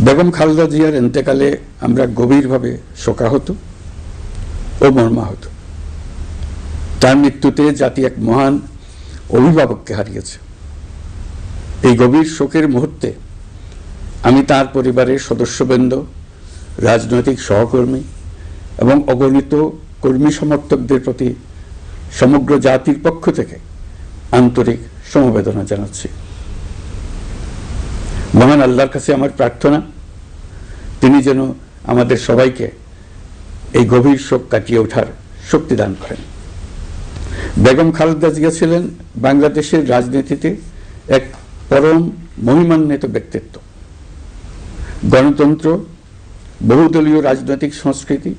বেগম খালেদা জিয়ার ইন্তেকালে আমরা গভীরভাবে শোকাহত ও মর্মাহত। তার মৃত্যুতে জাতি এক মহান অভিভাবককে হারিয়েছে। এই গভীর শোকের মুহূর্তে আমি তার পরিবারের সদস্যবৃন্দ, রাজনৈতিক সহকর্মী এবং অগণিত কর্মী সমর্থকদের প্রতি সমগ্র জাতির পক্ষ থেকে আন্তরিক সমবেদনা জানাচ্ছি। মহান আল্লাহর কাছে আমার প্রার্থনা, তিনি যেন আমাদের সবাইকে এই গভীর শোক কাটিয়ে ওঠার শক্তি দান করেন। বেগম খালেদা জিয়া ছিলেন বাংলাদেশের রাজনীতিতে এক পরম মহিমান্বিত ব্যক্তিত্ব। গণতন্ত্র, বহুদলীয় রাজনৈতিক সংস্কৃতি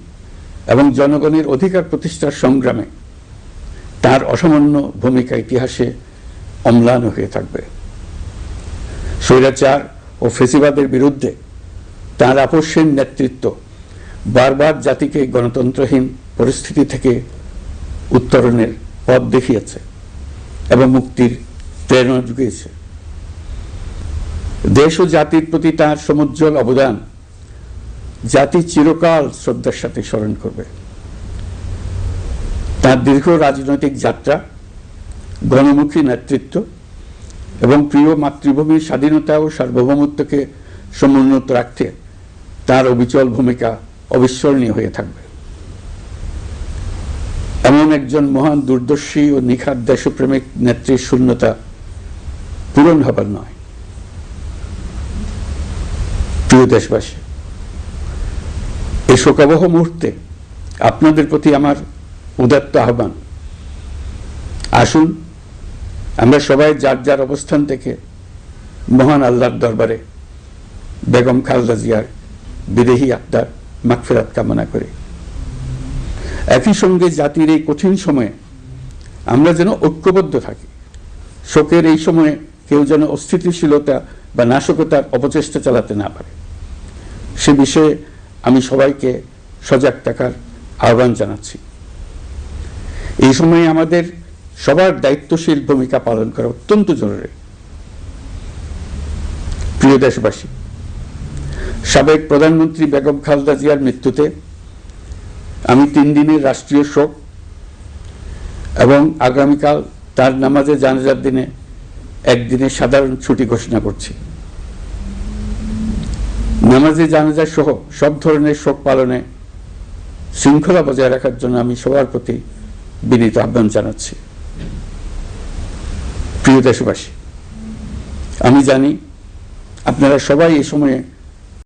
এবং জনগণের অধিকার প্রতিষ্ঠার সংগ্রামে তার অসামান্য ভূমিকা ইতিহাসে অম্লান হয়ে থাকবে। স্বৈরাচার ও ফেসিবাদের বিরুদ্ধে তার আপোষহীন নেতৃত্ব বারবার জাতিকে গণতন্ত্রহীন পরিস্থিতি থেকে উত্তরণের পথ দেখিয়েছে এবং মুক্তির প্রেরণা জুগিয়েছে। দেশ ও জাতির প্রতি তার সমুজ্জ্বল অবদান জাতি চিরকাল শ্রদ্ধার সাথে স্মরণ করবে। তার দীর্ঘ রাজনৈতিক যাত্রা, গণমুখী নেতৃত্ব এবং প্রিয় মাতৃভূমির স্বাধীনতা ও সার্বভৌমত্বকে সমুন্নত রাখতে তার অবিচল ভূমিকা অবিস্মরণীয় হয়ে থাকবে। এমন একজন মহান দূরদর্শী ও নিখাদ দেশপ্রেমিক নেত্রীর শূন্যতা পূরণ হবার নয়। প্রিয় দেশবাসী, এই শোকাবহ মুহূর্তে আপনাদের প্রতি আমার উদাত্ত আহ্বান, আসুন আমরা সবাই যার যার অবস্থান থেকে মহান আল্লাহর দরবারে বেগম খালেদা জিয়ার বিদেহী আত্মার মাগফিরাত কামনা করি। একই সঙ্গে জাতির এই কঠিন সময়ে আমরা যেন ঐক্যবদ্ধ থাকি। শোকের এই সময়ে কেউ যেন অস্থিতিশীলতা বা নাশকতার অপচেষ্টা চালাতে না পারে, সে বিষয়ে আমি সবাইকে সজাগ থাকার আহ্বান জানাচ্ছি। এই সময়ে আমাদের সবার দায়িত্বশীল ভূমিকা পালন করা অত্যন্ত জরুরি। প্রিয় দেশবাসী, সাবেক প্রধানমন্ত্রী বেগম খালেদা জিয়ার মৃত্যুতে আমি 3 দিনের রাষ্ট্রীয় শোক এবং আগামীকাল তার নামাজে জানাজার দিনে একদিনের সাধারণ ছুটি ঘোষণা করছি। নামাজে জানাজা সহ সব ধরনের শোক পালনে শৃঙ্খলা বজায় রাখার জন্য আমি সবার প্রতি বিনীত আহ্বান জানাচ্ছি। প্রিয় দেশবাসী, আমি জানি আপনারা সবাই এই সময়ে